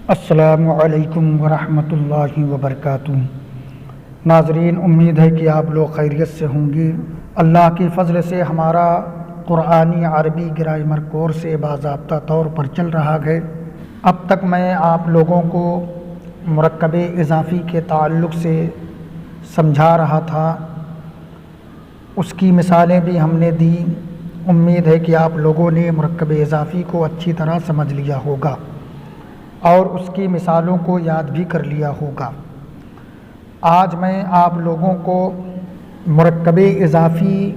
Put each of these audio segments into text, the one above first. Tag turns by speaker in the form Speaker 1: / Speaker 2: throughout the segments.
Speaker 1: السلام علیکم ورحمۃ اللہ وبرکاتہ۔ ناظرین، امید ہے کہ آپ لوگ خیریت سے ہوں گے۔ اللہ کی فضل سے ہمارا قرآنی عربی گرامر کورس باضابطہ طور پر چل رہا ہے۔ اب تک میں آپ لوگوں کو مرکب اضافی کے تعلق سے سمجھا رہا تھا، اس کی مثالیں بھی ہم نے دی۔ امید ہے کہ آپ لوگوں نے مرکب اضافی کو اچھی طرح سمجھ لیا ہوگا اور اس کی مثالوں کو یاد بھی کر لیا ہوگا۔ آج میں آپ لوگوں کو مرکب اضافی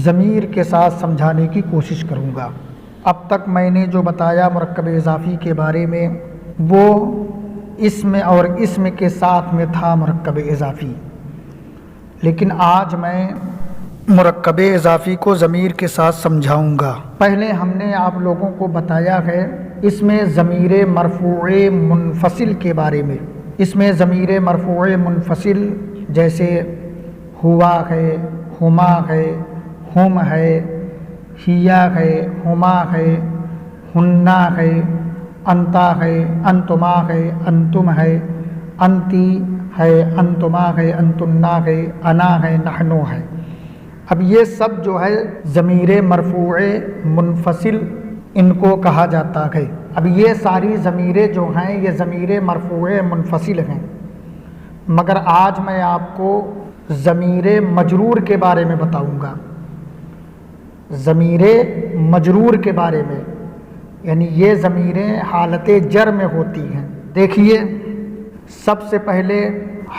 Speaker 1: ضمیر کے ساتھ سمجھانے کی کوشش کروں گا۔ اب تک میں نے جو بتایا مرکب اضافی کے بارے میں وہ اسم اور اسم کے ساتھ میں تھا مرکب اضافی، لیکن آج میں مرکب اضافی کو ضمیر کے ساتھ سمجھاؤں گا۔ پہلے ہم نے آپ لوگوں کو بتایا ہے اس میں ضمیر مرفوع منفصل کے بارے میں۔ اس میں ضمیر مرفوع منفصل جیسے ہوا ہے، ہما ہے، ہم ہے، ہیا ہے، ہما ہے، ہننا ہے، انتا ہے، انتما ہے، انتم ہے، انتی ہے، انتما ہے، انتنا ہے، انا ہے، نحنو ہے۔ اب یہ سب جو ہے ضمیر مرفوع منفصل ان کو کہا جاتا ہے۔ اب یہ ساری ضمیریں جو ہیں یہ ضمیر مرفوع منفصل ہیں، مگر آج میں آپ کو ضمیر مجرور کے بارے میں بتاؤں گا۔ ضمیر مجرور کے بارے میں، یعنی یہ ضمیریں حالت جر میں ہوتی ہیں۔ دیکھیے، سب سے پہلے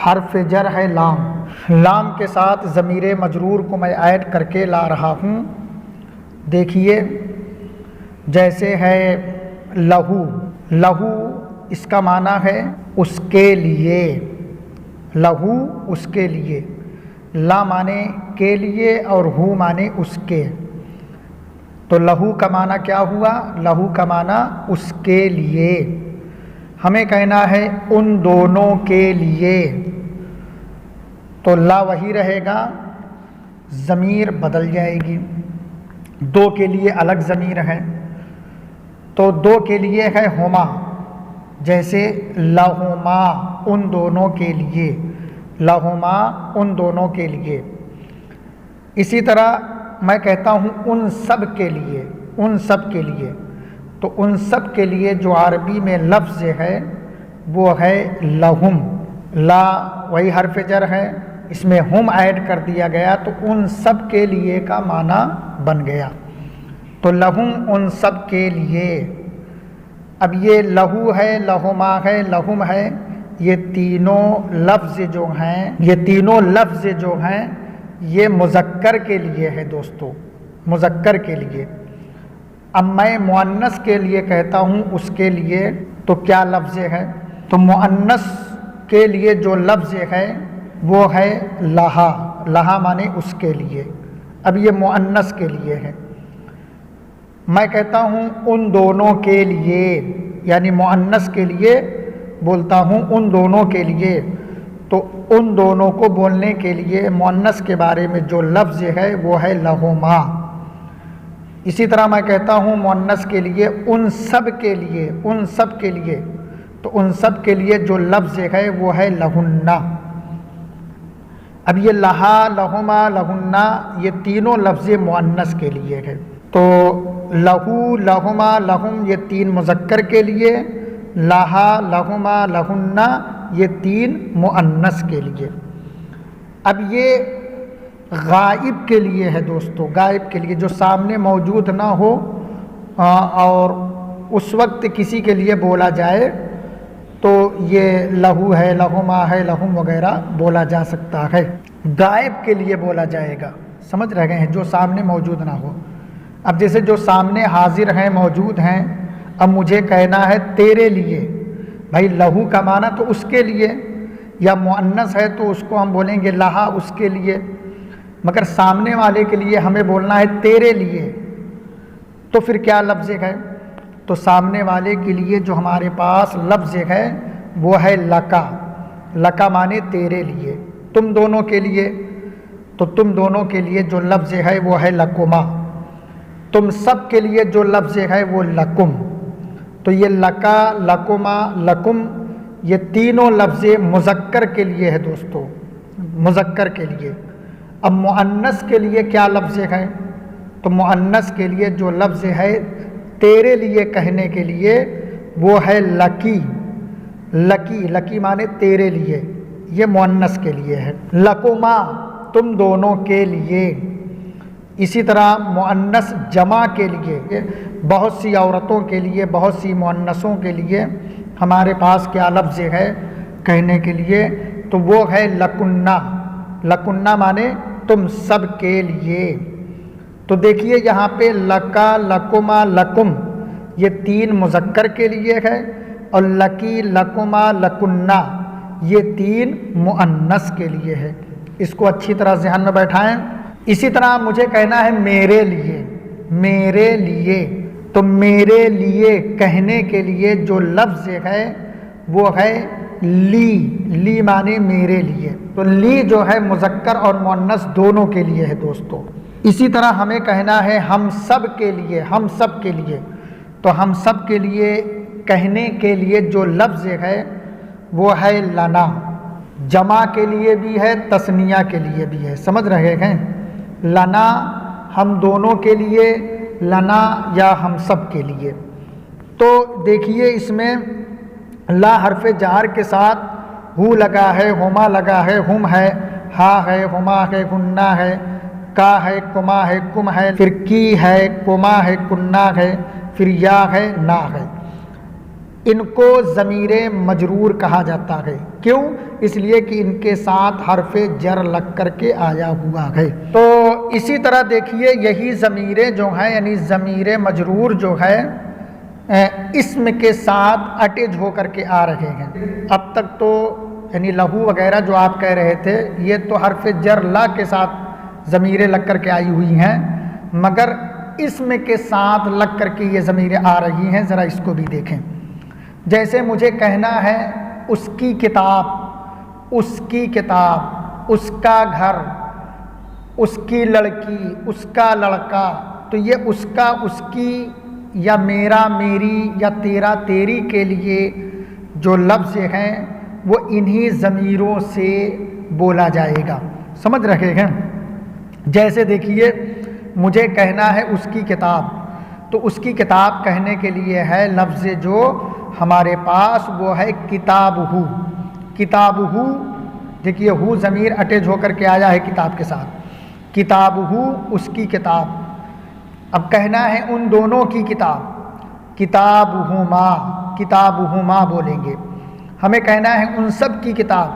Speaker 1: حرف جر ہے لام۔ لام کے ساتھ ضمیر مجرور کو میں ایڈ کر کے لا رہا ہوں۔ دیکھیے، جیسے ہے لہو۔ لہو اس کا معنی ہے اس کے لیے۔ لہو اس کے لیے، لا معنی کے لیے اور ہو معنی اس کے، تو لہو کا معنی کیا ہوا؟ لہو کا معنی اس کے لیے۔ ہمیں کہنا ہے ان دونوں کے لیے، تو لا وہی رہے گا، ضمیر بدل جائے گی۔ دو کے لیے الگ ضمیر ہے، تو دو کے لیے ہے ہما، جیسے لہما ان دونوں کے لیے، لہما ان دونوں کے لیے۔ اسی طرح میں کہتا ہوں ان سب کے لیے، ان سب کے لیے، تو ان سب کے لیے جو عربی میں لفظ ہے وہ ہے لہم۔ لا وہی حرف جر ہے، اس میں ہم ایڈ کر دیا گیا تو ان سب کے لیے کا معنی بن گیا، تو لہم ان سب کے لیے۔ اب یہ لہو ہے، لہما ہے، لہم ہے، یہ تینوں لفظ جو ہیں، یہ تینوں لفظ جو ہیں یہ مذکر کے لیے ہے دوستو، مذکر کے لیے۔ اب میں مؤنث کے لیے کہتا ہوں اس کے لیے تو کیا لفظ ہے؟ تو مؤنث کے لیے جو لفظ ہے وہ ہے لہا۔ لہا معنی اس کے لیے۔ اب یہ مؤنث کے لیے ہے۔ میں کہتا ہوں ان دونوں کے لیے، یعنی مؤنث کے لیے بولتا ہوں ان دونوں کے لیے، تو ان دونوں کو بولنے کے لیے مؤنث کے بارے میں جو لفظ ہے وہ ہے لہما۔ اسی طرح میں کہتا ہوں مؤنث کے لیے ان سب کے لیے، ان سب کے لیے، تو ان سب کے لیے جو لفظ ہے وہ ہے لہنہ۔ اب یہ لہا، لہما، لہنہ یہ تینوں لفظ مؤنث کے لیے ہے، تو لہو، لہما، لہم یہ تین مذکر کے لیے، لہا، لہما، لہنہ یہ تین مؤنث کے لیے۔ اب یہ غائب کے لیے ہے دوستو، غائب کے لیے، جو سامنے موجود نہ ہو اور اس وقت کسی کے لیے بولا جائے تو یہ لہو ہے، لہما ہے، لہم وغیرہ بولا جا سکتا ہے۔ غائب کے لیے بولا جائے گا، سمجھ رہ گئے ہیں، جو سامنے موجود نہ ہو۔ اب جیسے جو سامنے حاضر ہیں، موجود ہیں، اب مجھے کہنا ہے تیرے لیے، بھائی لہو کا معنی تو اس کے لیے، یا مؤنث ہے تو اس کو ہم بولیں گے لہا اس کے لیے، مگر سامنے والے کے لیے ہمیں بولنا ہے تیرے لیے، تو پھر کیا لفظ ہے؟ تو سامنے والے کے لیے جو ہمارے پاس لفظ ہے وہ ہے لکا۔ لکا معنی تیرے لیے، تم دونوں کے لیے، تو تم دونوں کے لیے جو لفظ ہے وہ ہے لکما۔ تم سب کے لیے جو لفظ ہے وہ لکم، تو تو یہ لکا، لکما، لکم، یہ تینوں لفظ مذکر کے لیے ہے دوستو، مذکر کے لیے۔ اب مؤنث کے لیے کیا لفظ ہے؟ تو مؤنث کے لیے جو لفظ ہے تیرے لیے کہنے کے لیے وہ ہے لکی۔ لکی، لکی مانے تیرے لیے، یہ مؤنث کے لیے ہے۔ لکما، تم دونوں کے لیے۔ اسی طرح مؤنث جمع کے لیے، بہت سی عورتوں کے لیے، بہت سی مؤنثوں کے لیے ہمارے پاس کیا لفظ ہے کہنے کے لیے؟ تو وہ ہے لکنہ۔ لکنہ مانے تم سب کے لیے۔ تو دیکھیے یہاں پہ لکا، لکما، لکم یہ تین مذکر کے لیے ہے، اور لکی، لکما، لکنہ یہ تین مؤنث کے لیے ہے۔ اس کو اچھی طرح ذہن میں بیٹھائیں۔ اسی طرح مجھے کہنا ہے میرے لیے، میرے لیے، تو میرے لیے کہنے کے لیے جو لفظ ہے وہ ہے لی۔ لی مانے میرے لیے، تو لی جو ہے مذکر اور مؤنث دونوں کے لیے ہے دوستو۔ اسی طرح ہمیں کہنا ہے ہم سب کے لیے، ہم سب کے لیے، تو ہم سب کے لیے کہنے کے لیے جو لفظ ہے وہ ہے لنا۔ جمع کے لیے بھی ہے، تثنیہ کے لیے بھی ہے، سمجھ رہے ہیں؟ لنا ہم دونوں کے لیے، لنا یا ہم سب کے لیے۔ تو دیکھیے اس میں لا حرف جار کے ساتھ ہو لگا ہے، ہما لگا ہے، ہم ہے، ہا ہے، ہما ہے، ہننا ہے، کا ہے، کما ہے، کم ہے، پھر کی ہے، کما ہے، کننا ہے، پھر یا ہے، نا ہے۔ ان کو ضمیر مجرور کہا جاتا ہے۔ کیوں؟ اس لیے کہ ان کے ساتھ حرف جر لگ کر کے آیا ہوا ہے۔ تو اسی طرح دیکھیے یہی ضمیریں جو ہیں، یعنی ضمیر مجرور جو ہے اسم کے ساتھ اٹیچ ہو کر کے آ رہے ہیں۔ اب تک تو یعنی لہو وغیرہ جو آپ کہہ رہے تھے یہ تو حرف جر لا کے ساتھ ضمیریں لگ کر کے آئی ہوئی ہیں، مگر اسم کے ساتھ لگ کر کے یہ ضمیریں آ رہی ہیں، ذرا اس کو بھی دیکھیں۔ جیسے مجھے کہنا ہے اس کی کتاب، اس کی کتاب، اس کا گھر، اس کی لڑکی، اس کا لڑکا، تو یہ اس کا، اس کی، یا میرا، میری، یا تیرا، تیری کے لیے جو لفظ ہیں وہ انہی ضمیروں سے بولا جائے گا، سمجھ رہے ہیں؟ جیسے دیکھیے مجھے کہنا ہے اس کی کتاب، تو اس کی کتاب کہنے کے لیے ہے لفظ جو ہمارے پاس وہ ہے کتابہ۔ کتابہ، دیکھیے ہو ضمیر اٹیچ ہو کر کے آیا ہے کتاب کے ساتھ، کتابہ اس کی کتاب۔ اب کہنا ہے ان دونوں کی کتاب، کتابہما، کتابہما بولیں گے۔ ہمیں کہنا ہے ان سب کی کتاب،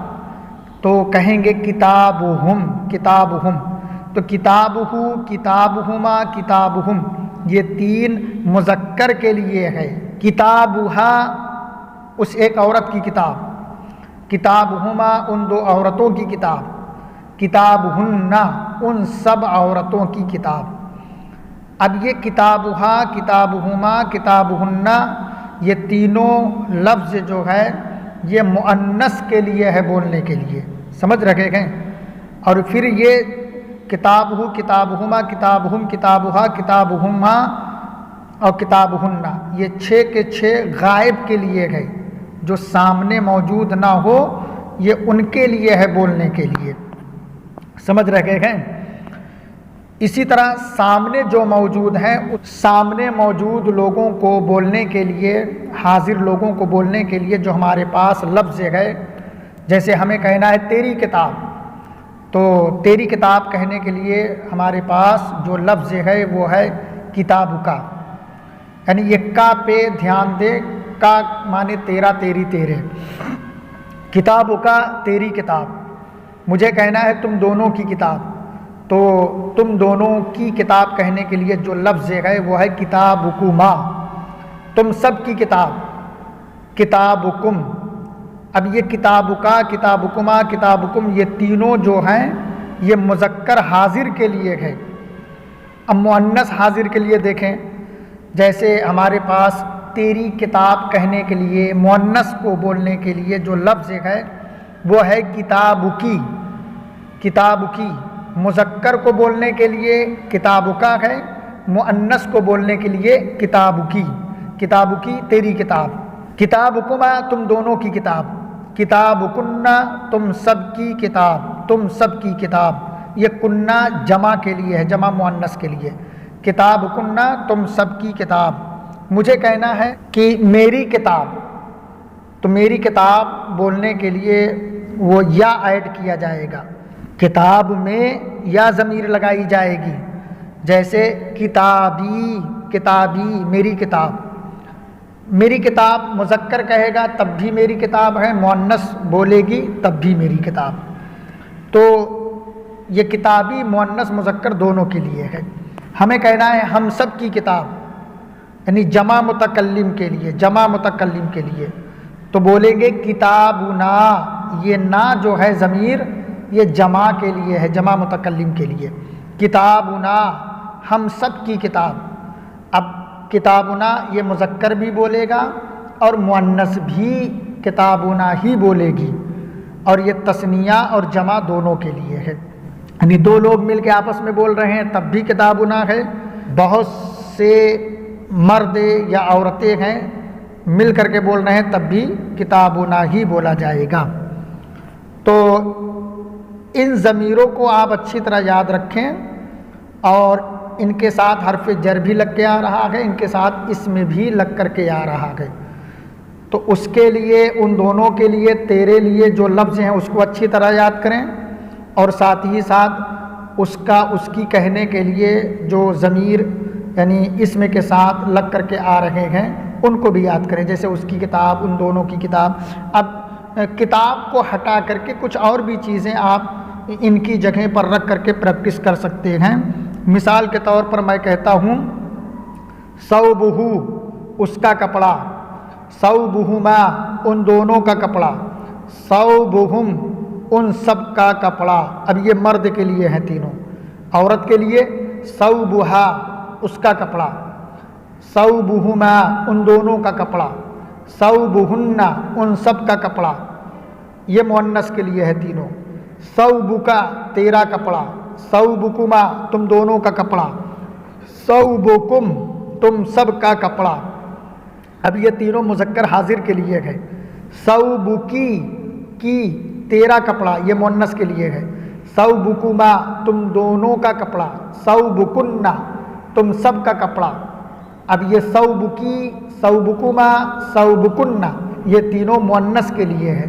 Speaker 1: تو کہیں گے کتابہم، کتابہم۔ تو کتابہ، کتابہما، کتابہم یہ تین مذکر کے لیے ہے۔ کتابہا اس ایک عورت کی کتاب، کتابہما ان دو عورتوں کی کتاب، کتابہن ان سب عورتوں کی کتاب۔ اب یہ کتابہا، کتابہما، کتابہن یہ تینوں لفظ جو ہے یہ مؤنث کے لیے ہے بولنے کے لیے، سمجھ رکھے گئے؟ اور پھر یہ کتابہ، کتابہما، کتابہم، کتابہا، کتابہما اور کتابہن یہ 6 کے 6 غائب کے لیے ہے، جو سامنے موجود نہ ہو یہ ان کے لیے ہے بولنے کے لیے، سمجھ رکھے گئے؟ اسی طرح سامنے جو موجود ہیں، سامنے موجود لوگوں کو بولنے کے لیے، حاضر لوگوں کو بولنے کے لیے جو ہمارے پاس لفظ ہے، جیسے ہمیں کہنا ہے تیری کتاب، تو تیری کتاب کہنے کے لیے ہمارے پاس جو لفظ ہے وہ ہے کتاب کا، یعنی یہ کا پہ دھیان دے، کا مانے تیرا، تیری، تیرے، کتاب کا تیری کتاب۔ مجھے کہنا ہے تم دونوں کی کتاب، تو تم دونوں کی کتاب کہنے کے لیے جو لفظ ہے وہ ہے کتابکما، تم سب کی کتاب، کتابکم۔ اب یہ کتابکا، کتابکما، کتابکم یہ تینوں جو ہیں یہ مذکر حاضر کے لیے ہے۔ اب مؤنث حاضر کے لیے دیکھیں، جیسے ہمارے پاس تیری کتاب کہنے کے لیے مؤنث کو بولنے کے لیے جو لفظ ہے وہ ہے کتابکی، کتابکی۔ مذکر کو بولنے کے لیے کتابکا ہے، مؤنث کو بولنے کے لیے کتابکی، کتابکی تیری کتاب، کتابکما تم دونوں کی کتاب، کتابکنہ تم سب کی کتاب، تم سب کی کتاب، یہ کنہ جمع کے لیے ہے، جمع مؤنث کے لیے، کتابکنہ تم سب کی کتاب۔ مجھے کہنا ہے کہ میری کتاب، تو میری کتاب بولنے کے لیے وہ یا ایڈ کیا جائے گا، کتاب میں یا ضمیر لگائی جائے گی، جیسے کتابی، کتابی میری کتاب، میری کتاب مذکر کہے گا تب بھی میری کتاب ہے، مؤنث بولے گی تب بھی میری کتاب۔ تو یہ کتابی مؤنث مذکر دونوں کے لیے ہے۔ ہمیں کہنا ہے ہم سب کی کتاب، یعنی جمع متکلم کے لیے، جمع متکلم کے لیے تو بولیں گے کتابنا، یہ نا جو ہے ضمیر یہ جمع کے لیے ہے، جمع متکلم کے لیے، کتابنا ہم سب کی کتاب۔ اب کتابنا یہ مذکر بھی بولے گا اور مؤنث بھی کتابنا ہی بولے گی، اور یہ تثنیہ اور جمع دونوں کے لیے ہے، یعنی دو لوگ مل کے آپس میں بول رہے ہیں تب بھی کتابنا ہے، بہت سے مرد یا عورتیں ہیں مل کر کے بول رہے ہیں تب بھی کتابنا ہی بولا جائے گا۔ تو ان ضمیروں کو آپ اچھی طرح یاد رکھیں، اور ان کے ساتھ حرف جر بھی لگ کے آ رہا ہے، ان کے ساتھ اسم بھی لگ کر کے آ رہا ہے، تو اس کے لیے ان دونوں کے لیے تیرے لیے جو لفظ ہیں اس کو اچھی طرح یاد کریں، اور ساتھ ہی ساتھ اس کی کہنے کے لیے جو ضمیر یعنی اسم کے ساتھ لگ کر کے آ رہے ہیں ان کو بھی یاد کریں، جیسے اس کی کتاب، ان دونوں کی کتاب۔ اب کتاب کو ہٹا کر کے کچھ اور بھی چیزیں آپ ان کی جگہ پر رکھ کر کے پریکٹس کر سکتے ہیں۔ مثال کے طور پر میں کہتا ہوں ثوبہ اس کا کپڑا، ثوبہما ان دونوں کا کپڑا، ثوبہم ان سب کا کپڑا۔ اب یہ مرد کے لیے ہیں تینوں، عورت کے لیے ثوبہا اس کا کپڑا، ثوبہما ان دونوں کا کپڑا، ثوبہن ان سب کا کپڑا، یہ مؤنث کے لیے ہے تینوں، ثوبکا تیرا کپڑا، ثوبکما تم دونوں کا کپڑا، ثوبکم تم سب کا کپڑا۔ اب یہ تینوں مذکر حاضر کے لیے ہے، ثوبکی کی تیرا کپڑا یہ مؤنث کے لیے ہے، ثوبکما تم دونوں کا کپڑا، ثوبکن تم سب کا کپڑا۔ اب یہ ثوبکی، ثوبکما، ثوبکن یہ تینوں مؤنث کے لیے ہے،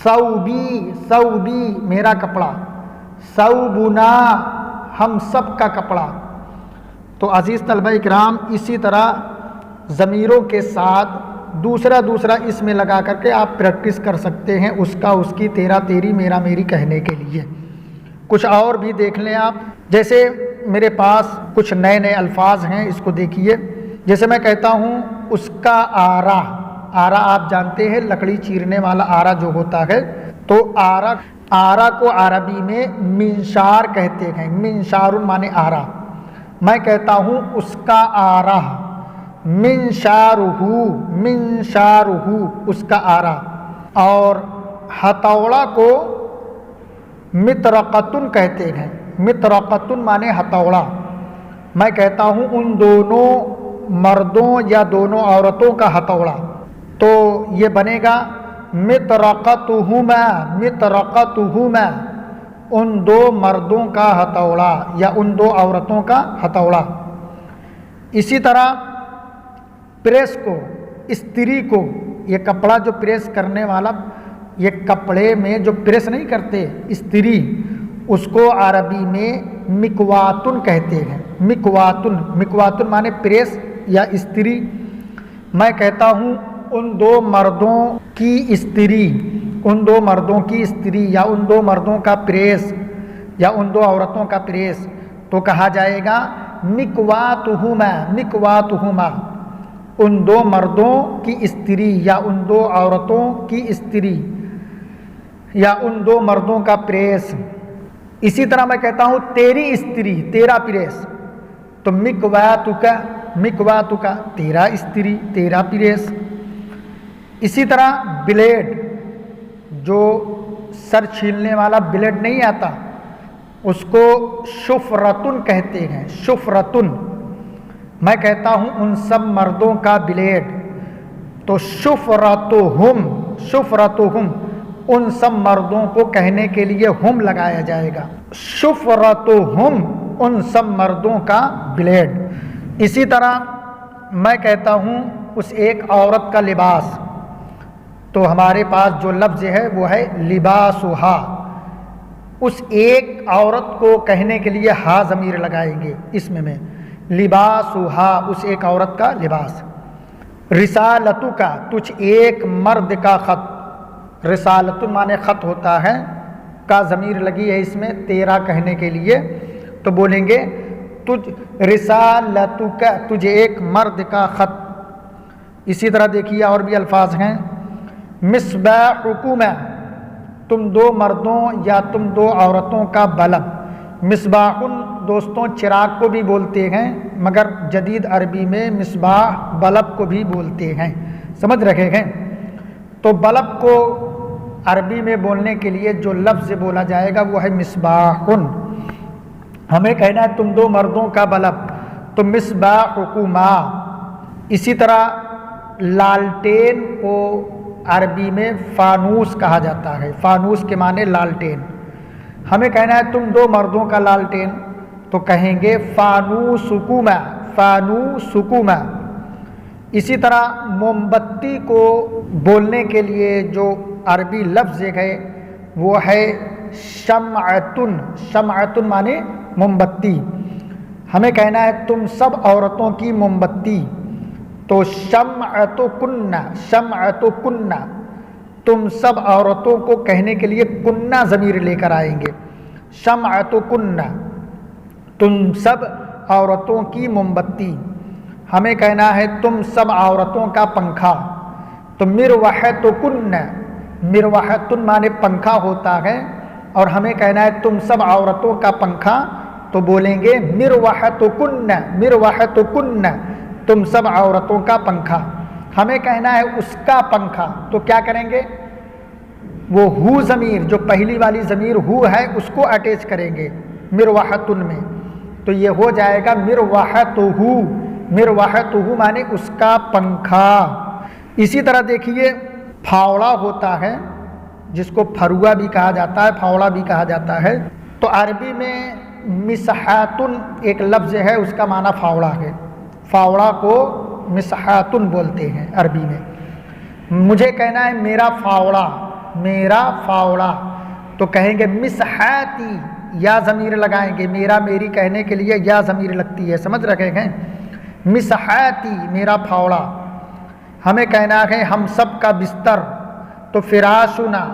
Speaker 1: ثوبی، ثوبی میرا کپڑا، ثوبنا ہم سب کا کپڑا۔ تو عزیز طلبہ اکرام اسی طرح ضمیروں کے ساتھ دوسرا اسم لگا کر کے آپ پریکٹس کر سکتے ہیں، اس کا، اس کی، تیرا تیری، میرا میری کہنے کے لیے۔ کچھ اور بھی دیکھ لیں آپ، جیسے میرے پاس کچھ نئے الفاظ ہیں، اس کو دیکھیے۔ جیسے میں کہتا ہوں اس کا آرا، آرا آپ جانتے ہیں لکڑی چیرنے والا آرا جو ہوتا ہے، تو آرا کو عربی میں منشار کہتے ہیں، منشار مانے آرا۔ میں کہتا ہوں اس کا آرا، منشارہ، منشارہ اس کا آرا۔ اور ہتھوڑا کو مطرقتن کہتے ہیں، مطرقتن مانے ہتھوڑا۔ میں کہتا ہوں ان دونوں مردوں یا دونوں عورتوں کا ہتھوڑا، تو یہ بنے گا مطرقتہما، مطرقتہما ان دو مردوں کا ہتھوڑا یا ان دو عورتوں کا ہتھوڑا۔ اسی طرح پریس کو، استری کو، یہ کپڑا جو پریس کرنے والا، یہ کپڑے میں جو پریس نہیں کرتے استری، اس کو عربی میں مکواتن کہتے ہیں، مکواتن، مکواتن مانے پریس یا استری۔ میں کہتا ہوں ان دو مردوں کی استری، ان دو مردوں کی استری یا ان دو مردوں کا پریس یا ان دو عورتوں کا پریس، تو کہا جائے گا مکواتہما، مکواتہما ان دو مردوں کی استری یا ان دو عورتوں کی استری یا ان دو مردوں کا پریس۔ اسی طرح میں کہتا ہوں تیری استری، تیرا پریس، تو مکواتکا، مکواتکا تیرا استری، تیرا پریس۔ اسی طرح بلیڈ، جو سر چھیلنے والا بلیڈ نہیں آتا، اس کو شفرتن کہتے ہیں، شفرتن۔ میں کہتا ہوں ان سب مردوں کا بلیڈ، تو شفرتہم ان سب مردوں کو کہنے کے لیے ہم لگایا جائے گا، شفرتہم ان سب مردوں کا بلیڈ۔ اسی طرح میں کہتا ہوں اس ایک عورت کا لباس، تو ہمارے پاس جو لفظ ہے وہ ہے لباسھا، اس ایک عورت کو کہنے کے لیے ہا ضمیر لگائیں گے اسم میں، لباسھا اس ایک عورت کا لباس۔ رسالتک تجھ ایک مرد کا خط، رسالت مانے خط ہوتا ہے، کا ضمیر لگی ہے اس میں تیرا کہنے کے لیے، تو بولیں گے تجھ رسالتک تجھ ایک مرد کا خط۔ اسی طرح دیکھیے اور بھی الفاظ ہیں، مصباحکما تم دو مردوں یا تم دو عورتوں کا بلب، مصباح دوستوں چراغ کو بھی بولتے ہیں، مگر جدید عربی میں مصباح بلب کو بھی بولتے ہیں، سمجھ رکھے ہیں۔ تو بلب کو عربی میں بولنے کے لیے جو لفظ بولا جائے گا وہ ہے مصباح۔ ہمیں کہنا ہے تم دو مردوں کا بلب، تو مصباحکما۔ اسی طرح لالٹین کو عربی میں فانوس کہا جاتا ہے، فانوس کے معنی لالٹین۔ ہمیں کہنا ہے تم دو مردوں کا لالٹین، تو کہیں گے فانوسکما، فانوسکما۔ اسی طرح موم بتی کو بولنے کے لیے جو عربی لفظ ہے وہ ہے شمعتن، شمعتن معنی موم بتی۔ ہمیں کہنا ہے تم سب عورتوں کی موم بتی، تو شمعتکن، شمعتکن تم سب عورتوں کو کہنے کے لیے کنہ ضمیر لے کر آئیں گے، شمعتکن تم سب عورتوں کی موم بتی۔ ہمیں کہنا ہے تم سب عورتوں کا پنکھا، تو مروحتکن، مروحتن مانے پنکھا ہوتا ہے، اور ہمیں کہنا ہے تم سب عورتوں کا پنکھا، تو بولیں گے مروحتکن، مروحتکن تم سب عورتوں کا پنکھا۔ ہمیں کہنا ہے اس کا پنکھا، تو کیا کریں گے، وہ ہو ضمیر جو پہلی والی ضمیر ہو ہے اس کو اٹیچ کریں گے مروحتن میں، تو یہ ہو جائے گا مروحتہ، مروحتہ مانے اس کا پنکھا۔ اسی طرح دیکھیے پھاوڑا ہوتا ہے جس کو پھروا بھی کہا جاتا ہے، پھاوڑا بھی کہا جاتا ہے، تو عربی میں مسحاتن ایک لفظ ہے اس کا معنی پھاوڑا ہے، پھاوڑا کو مسحاتن بولتے ہیں عربی میں۔ مجھے کہنا ہے میرا پھاوڑا، میرا پھاوڑا، تو کہیں گے مسحاتی، یا ضمیر لگائیں گے، میرا میری کہنے کے لیے یا ضمیر لگتی ہے، سمجھ رکھے ہیں، مسحاتی میرا پھاوڑا۔ ہمیں کہنا ہے ہم سب کا بستر، تو فراشنا،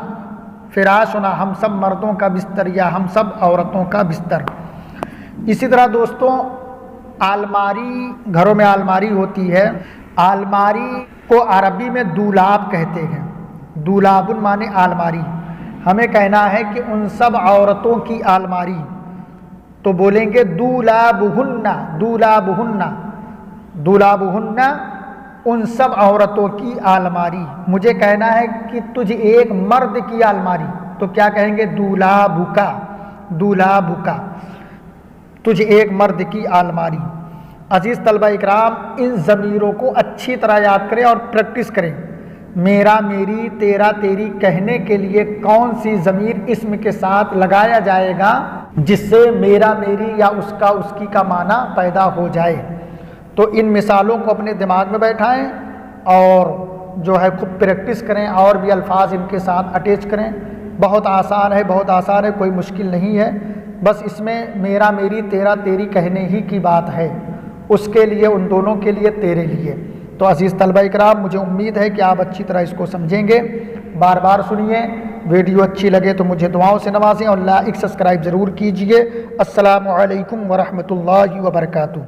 Speaker 1: فراشنا ہم سب مردوں کا بستر یا ہم سب عورتوں کا بستر۔ اسی طرح دوستوں الماری، گھروں میں الماری ہوتی ہے، الماری کو عربی میں دولاب کہتے ہیں، دولاب مانے الماری۔ ہمیں کہنا ہے کہ ان سب عورتوں کی الماری، تو بولیں گے دولابہن، دولابہن، دولابہن ان سب عورتوں کی الماری۔ مجھے کہنا ہے کہ تجھ ایک مرد کی الماری، تو کیا کہیں گے دولابکا، دولابکا تجھ ایک مرد کی الماری۔ عزیز طلبہ اکرام ان ضمیروں کو اچھی طرح یاد کریں اور پریکٹس کریں۔ میرا میری تیرا تیری کہنے کے لیے کون سی ضمیر اسم کے ساتھ لگایا جائے گا جس سے میرا میری یا اس کا اس کی کا معنی پیدا ہو جائے۔ تو ان مثالوں کو اپنے دماغ میں بیٹھائیں اور جو ہے خود پریکٹس کریں اور بھی الفاظ ان کے ساتھ اٹیچ کریں۔ بہت آسان ہے، بہت آسان ہے، کوئی مشکل نہیں ہے، بس اس میں میرا میری تیرا تیری کہنے ہی کی بات ہے، اس کے لیے، ان دونوں کے لیے، تیرے لیے۔ تو عزیز طلبہ اکرام مجھے امید ہے کہ آپ اچھی طرح اس کو سمجھیں گے، بار بار سنیے، ویڈیو اچھی لگے تو مجھے دعاؤں سے نوازیں اور لائک سبسکرائب ضرور کیجئے۔ السلام علیکم ورحمۃ اللہ وبرکاتہ۔